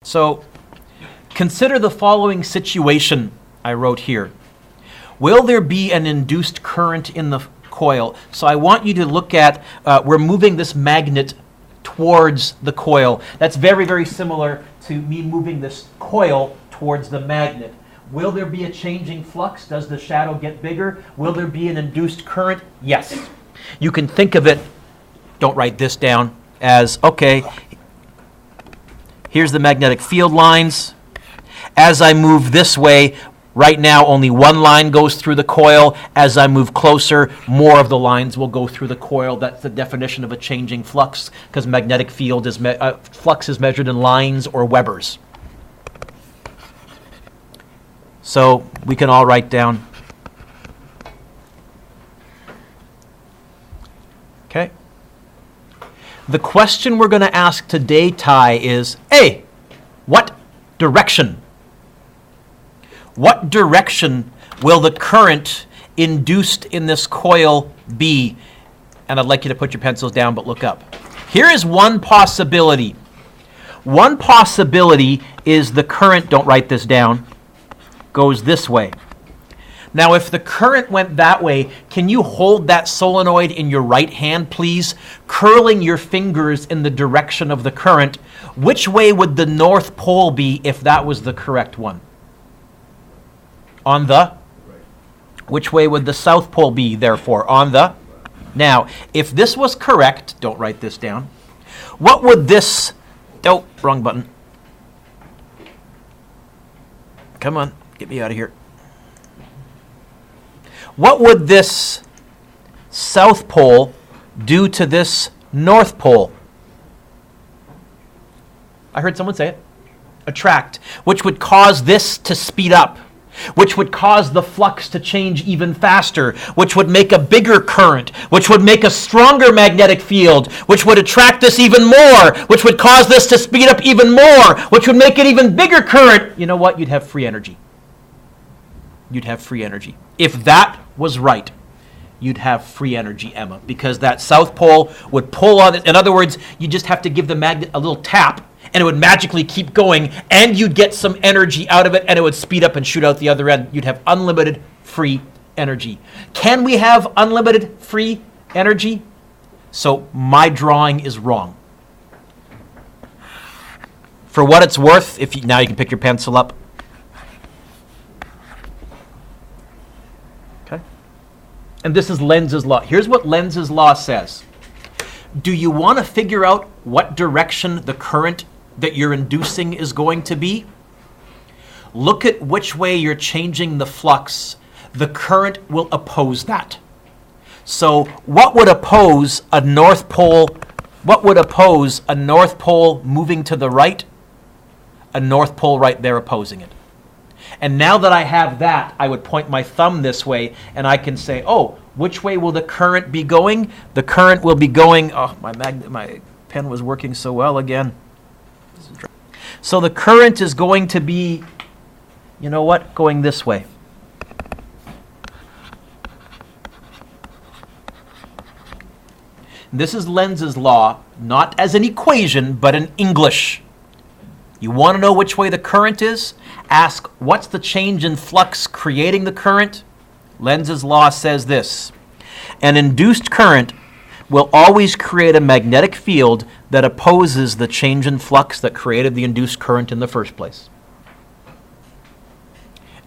So consider the following situation I wrote here. Will there be an induced current in the coil? So I want you to look at, we're moving this magnet towards the coil. That's very, very similar to me moving this coil towards the magnet. Will there be a changing flux? Does the shadow get bigger? Will there be an induced current? Yes. You can think of it, don't write this down, as, okay, here's the magnetic field lines. As I move this way, right now only one line goes through the coil. As I move closer, more of the lines will go through the coil. That's the definition of a changing flux, because magnetic field is flux is measured in lines or Webers. So we can all write down. Okay. The question we're going to ask today, Ty, is, A, what direction? What direction will the current induced in this coil be? And I'd like you to put your pencils down, but look up. Here is one possibility. One possibility is the current, don't write this down, goes this way. Now, if the current went that way, can you hold that solenoid in your right hand, please, curling your fingers in the direction of the current? Which way would the North Pole be if that was the correct one? On the? Which way would the South Pole be, therefore? On the? Now, if this was correct, don't write this down, what would this, oh, wrong button. Come on, get me out of here. What would this South Pole do to this North Pole? I heard someone say it. Attract, which would cause this to speed up, which would cause the flux to change even faster, which would make a bigger current, which would make a stronger magnetic field, which would attract this even more, which would cause this to speed up even more, which would make it even bigger current. You know what? You'd have free energy. You'd have free energy. If that was right, you'd have free energy, Emma, because that South Pole would pull on it. In other words, you just have to give the magnet a little tap, and it would magically keep going, and you'd get some energy out of it, and it would speed up and shoot out the other end. You'd have unlimited free energy. Can we have unlimited free energy? So my drawing is wrong. For what it's worth, now you can pick your pencil up. Okay. And this is Lenz's law. Here's what Lenz's law says. Do you want to figure out what direction the current that you're inducing is going to be? Look at which way you're changing the flux. The current will oppose that. So what would oppose a North Pole? What would oppose a North Pole moving to the right? A North Pole right there opposing it. And now that I have that, I would point my thumb this way, and I can say, oh, which way will the current be going? The current will be going, oh, my pen was working so well again. So the current is going to be, you know what, going this way. This is Lenz's law, not as an equation, but in English. You want to know which way the current is? Ask, what's the change in flux creating the current? Lenz's law says this. An induced current will always create a magnetic field that opposes the change in flux that created the induced current in the first place.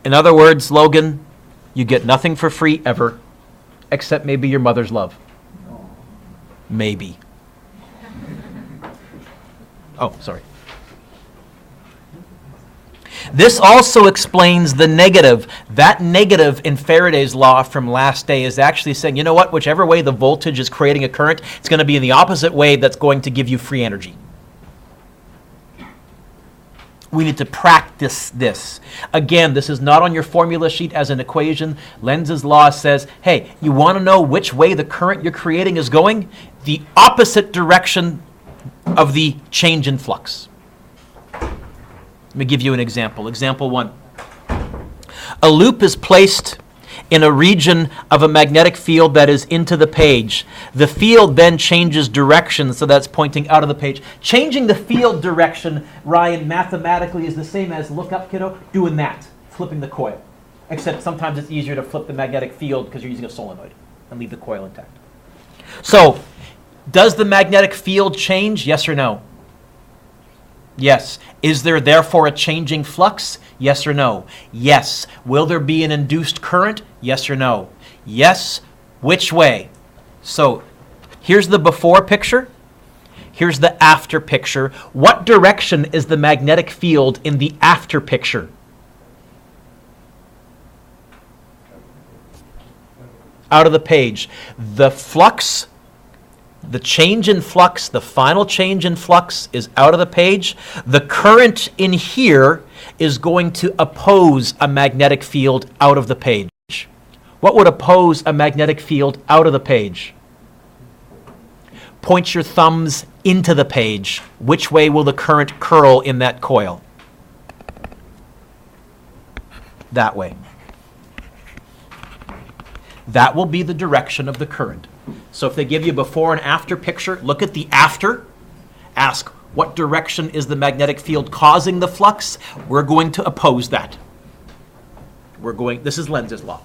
In other words, Logan, you get nothing for free ever, except maybe your mother's love. Maybe. Oh, sorry. This also explains the negative. That negative in Faraday's law from last day is actually saying, you know what, whichever way the voltage is creating a current, it's going to be in the opposite way that's going to give you free energy. We need to practice this. Again, this is not on your formula sheet as an equation. Lenz's law says, hey, you want to know which way the current you're creating is going? The opposite direction of the change in flux. Let me give you an example. Example 1. A loop is placed in a region of a magnetic field that is into the page. The field then changes direction, so that's pointing out of the page. Changing the field direction, Ryan, mathematically is the same as, look up, kiddo, doing that, flipping the coil. Except sometimes it's easier to flip the magnetic field because you're using a solenoid and leave the coil intact. So, does the magnetic field change? Yes or no? Yes. Is there therefore a changing flux? Yes or no? Yes. Will there be an induced current? Yes or no? Yes. Which way? So here's the before picture. Here's the after picture. What direction is the magnetic field in the after picture? Out of the page. The flux, the change in flux, the final change in flux is out of the page. The current in here is going to oppose a magnetic field out of the page. What would oppose a magnetic field out of the page? Point your thumbs into the page. Which way will the current curl in that coil? That way. That will be the direction of the current. So if they give you a before and after picture, look at the after. Ask, what direction is the magnetic field causing the flux? We're going to oppose that. This is Lenz's law.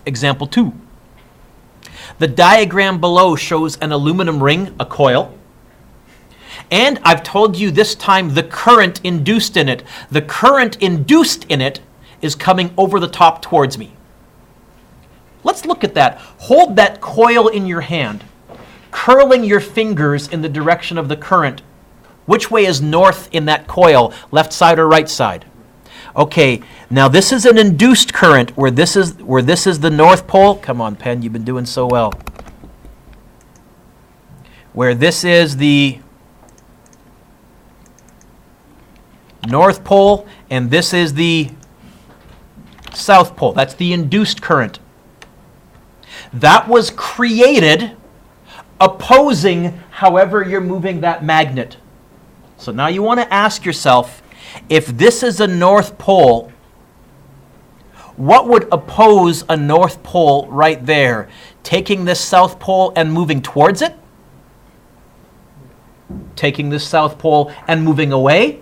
Example 2. The diagram below shows an aluminum ring, a coil. And I've told you this time the current induced in it. The current induced in it is coming over the top towards me. Let's look at that. Hold that coil in your hand, curling your fingers in the direction of the current. Which way is north in that coil, left side or right side? Okay, now this is an induced current where this is the north pole. Come on, pen, you've been doing so well. Where this is the north pole and this is the south pole. That's the induced current. That was created opposing however you're moving that magnet. So now you want to ask yourself, if this is a north pole, what would oppose a north pole right there? Taking this south pole and moving towards it? Taking this south pole and moving away?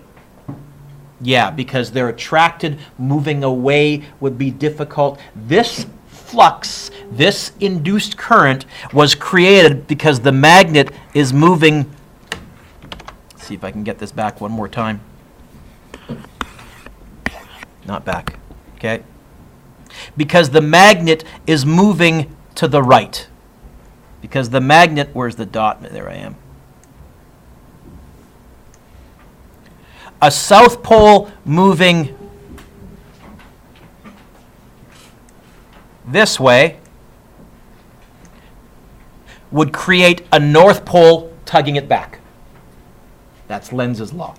Yeah, because they're attracted. Moving away would be difficult. This flux, this induced current, was created because the magnet is moving. Let's see if I can get this back one more time. Not back. Okay? Because the magnet is moving to the right. Because the magnet, where's the dot? There I am. A south pole moving this way would create a north pole tugging it back. That's Lenz's law.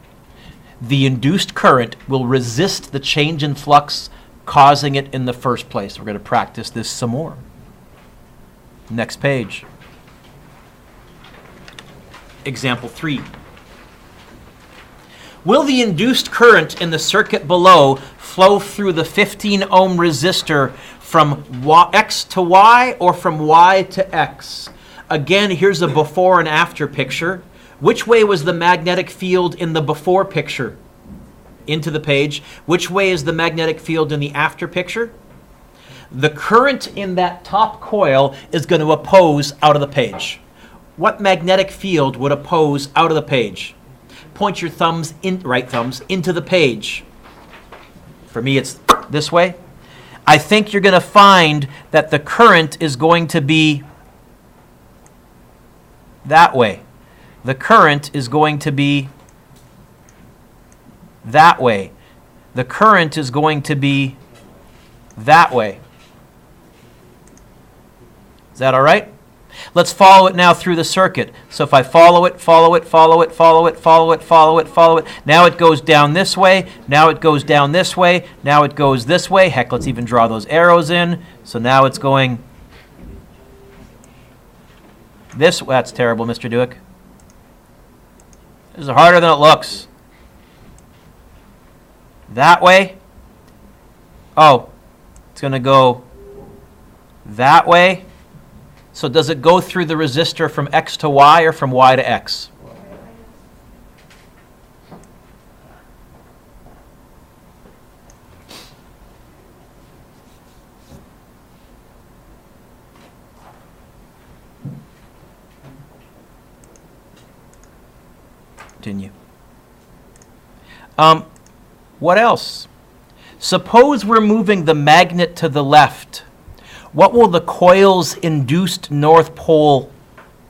The induced current will resist the change in flux causing it in the first place. We're going to practice this some more. Next page. Example 3. Will the induced current in the circuit below flow through the 15 ohm resistor from X to Y or from Y to X? Again, here's a before and after picture. Which way was the magnetic field in the before picture? Into the page. Which way is the magnetic field in the after picture? The current in that top coil is going to oppose out of the page. What magnetic field would oppose out of the page? Point your thumbs, right thumbs, into the page. For me, it's this way. I think you're going to find that the current is going to be that way. The current is going to be that way. The current is going to be that way. Is that all right? Let's follow it now through the circuit. So if I follow it, follow it, follow it, follow it, follow it, follow it, follow it. Now it goes down this way. Now it goes down this way. Now it goes this way. Heck, let's even draw those arrows in. So now it's going this way. That's terrible, Mr. Dueck. This is harder than it looks. That way. Oh, it's going to go that way. So does it go through the resistor from X to Y or from Y to X? Continue. What else? Suppose we're moving the magnet to the left. What will the coil's induced north pole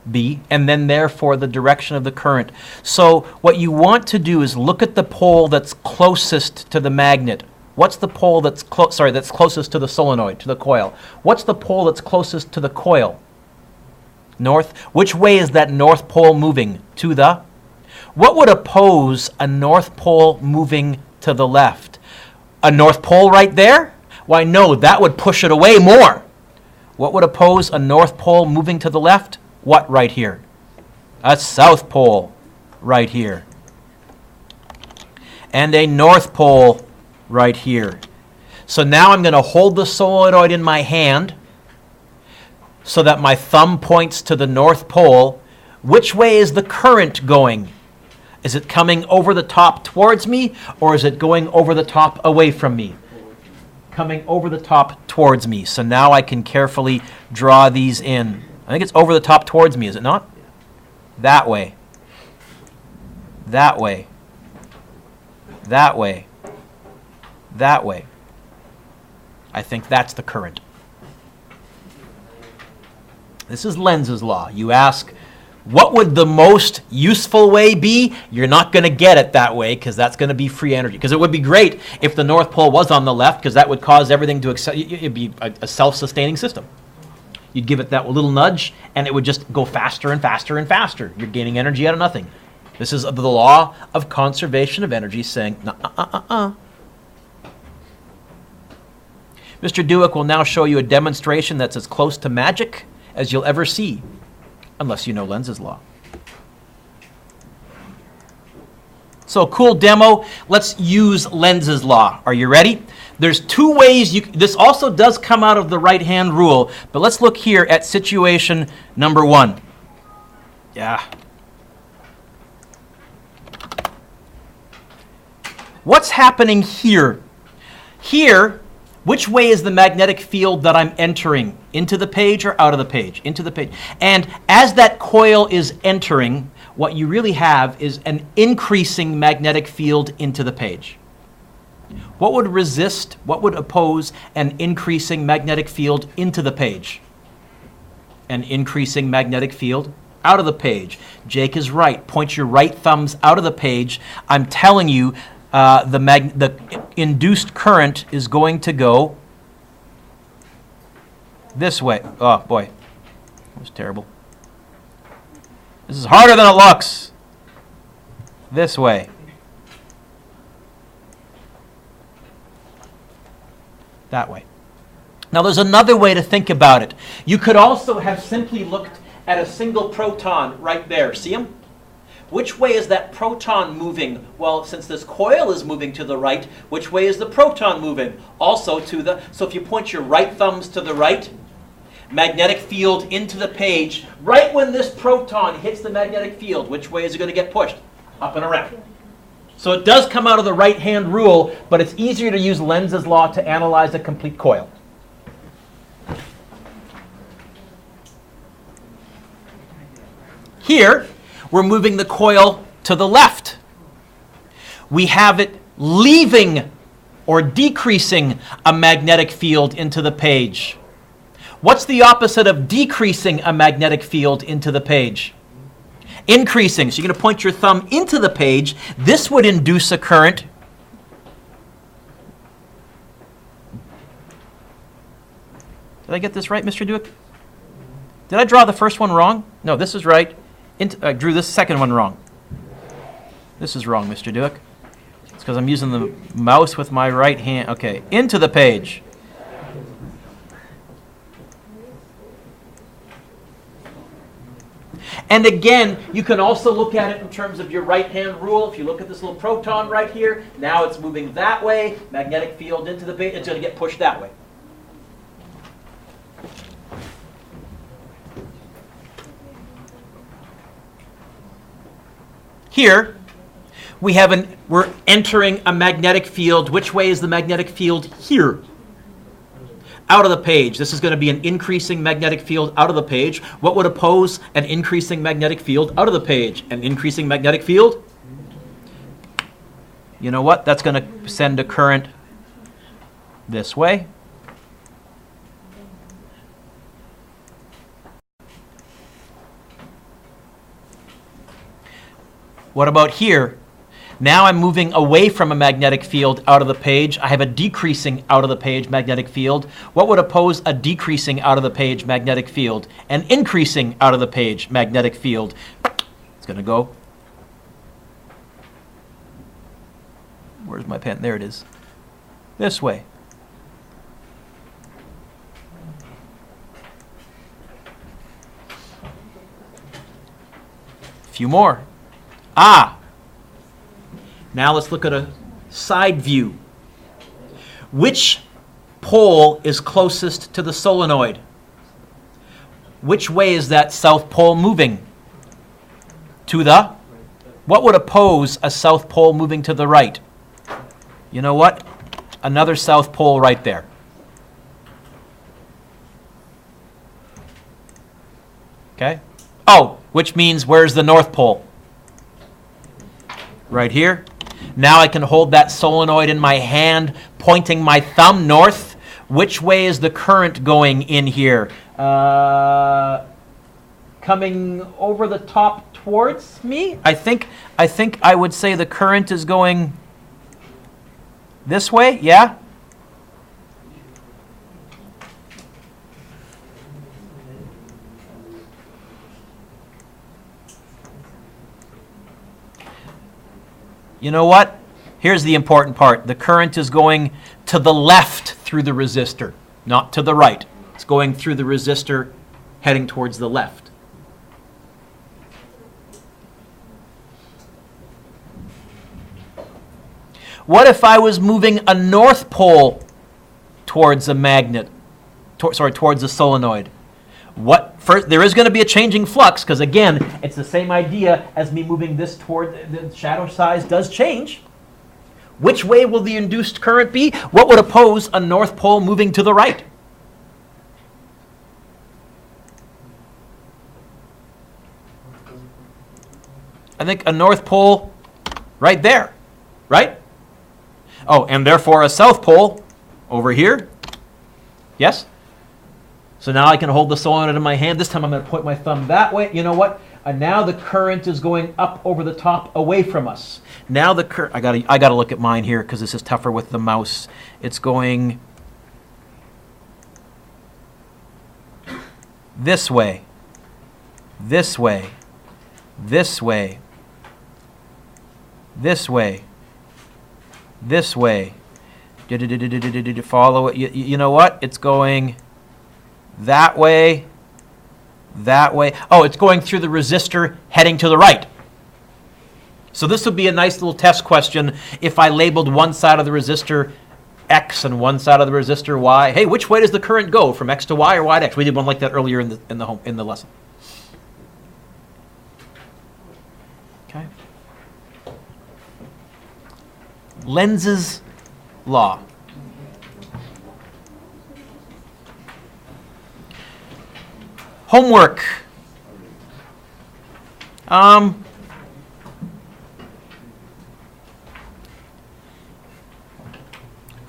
be, and then therefore the direction of the current? So what you want to do is look at the pole that's closest to the magnet. What's the pole that's that's closest to the solenoid, to the coil? What's the pole that's closest to the coil? North. Which way is that north pole moving? To the? What would oppose a north pole moving to the left? A north pole right there? Why, no, that would push it away more. What would oppose a north pole moving to the left? What right here? A south pole right here. And a north pole right here. So now I'm going to hold the solenoid in my hand so that my thumb points to the north pole. Which way is the current going? Is it coming over the top towards me, or is it going over the top away from me? Coming over the top towards me. So now I can carefully draw these in. I think it's over the top towards me, is it not? That way. That way. That way. That way. I think that's the current. This is Lenz's law. You ask, what would the most useful way be? You're not going to get it that way because that's going to be free energy. Because it would be great if the North Pole was on the left, because that would cause everything to it'd be a self-sustaining system. You'd give it that little nudge, and it would just go faster and faster and faster. You're gaining energy out of nothing. This is the law of conservation of energy saying, Mr. Dueck will now show you a demonstration that's as close to magic as you'll ever see, unless you know Lenz's law. So, cool demo. Let's use Lenz's law. Are you ready? There's two ways this also does come out of the right-hand rule, but let's look here at situation number 1. Yeah. What's happening here? Here, which way is the magnetic field that I'm entering? Into the page or out of the page? Into the page. And as that coil is entering, what you really have is an increasing magnetic field into the page. What would resist, what would oppose an increasing magnetic field into the page? An increasing magnetic field out of the page. Jake is right. Point your right thumbs out of the page. I'm telling you, the induced current is going to go this way. Oh, boy. That was terrible. This is harder than it looks. This way. That way. Now, there's another way to think about it. You could also have simply looked at a single proton right there. See him? Which way is that proton moving? Well, since this coil is moving to the right, which way is the proton moving? Also to the, so if you point your right thumbs to the right, magnetic field into the page, right when this proton hits the magnetic field, which way is it going to get pushed? Up and around. So it does come out of the right-hand rule, but it's easier to use Lenz's law to analyze a complete coil. Here, we're moving the coil to the left. We have it leaving or decreasing a magnetic field into the page. What's the opposite of decreasing a magnetic field into the page? Increasing. So you're going to point your thumb into the page. This would induce a current. Did I get this right, Mr. Dueck? Did I draw the first one wrong? No, this is right. I drew this second one wrong. This is wrong, Mr. Dueck. It's because I'm using the mouse with my right hand. Okay, into the page. And again, you can also look at it in terms of your right-hand rule. If you look at this little proton right here, now it's moving that way, magnetic field into the base, it's going to get pushed that way. Here, we're entering a magnetic field. Which way is the magnetic field? Here. Out of the page. This is going to be an increasing magnetic field out of the page. What would oppose an increasing magnetic field out of the page? An increasing magnetic field? You know what? That's going to send a current this way. What about here? Now I'm moving away from a magnetic field out of the page. I have a decreasing out of the page magnetic field. What would oppose a decreasing out of the page magnetic field? An increasing out of the page magnetic field. It's going to go. Where's my pen? There it is. This way. A few more. Now let's look at a side view. Which pole is closest to the solenoid? Which way is that south pole moving? To the? What would oppose a south pole moving to the right? You know what? Another south pole right there. Okay? Oh, which means where's the north pole? Right here. Now I can hold that solenoid in my hand, pointing my thumb north. Which way is the current going in here? Coming over the top towards me? I think I would say the current is going this way, yeah? You know what? Here's the important part. The current is going to the left through the resistor, not to the right. It's going through the resistor, heading towards the left. What if I was moving a north pole towards a magnet, towards a solenoid? First, there is going to be a changing flux, because again, it's the same idea as me moving this toward the shadow size does change. Which way will the induced current be? What would oppose a north pole moving to the right? I think a north pole right there, right? Oh, and therefore a south pole over here. Yes? So now I can hold the solenoid in my hand. This time I'm going to point my thumb that way. You know what? And now the current is going up over the top away from us. Now the current, I gotta look at mine here because this is tougher with the mouse. It's going this way, this way, this way, this way, this way. Follow it. You know what? It's going that way, that way. Oh, it's going through the resistor heading to the right. So this would be a nice little test question if I labeled one side of the resistor X and one side of the resistor Y. Hey, which way does the current go, from X to Y or Y to X? We did one like that earlier in the lesson. Okay. Lenz's law. Homework.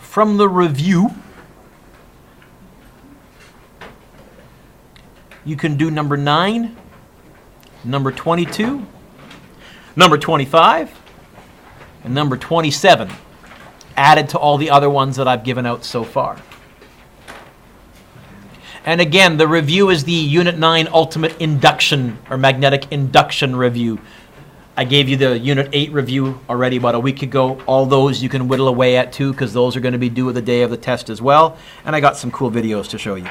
From the review, you can do number 9, number 22, number 25, and number 27, added to all the other ones that I've given out so far. And again, the review is the Unit 9 Ultimate Induction or Magnetic Induction Review. I gave you the Unit 8 review already about a week ago. All those you can whittle away at too, because those are going to be due the day of the test as well. And I got some cool videos to show you.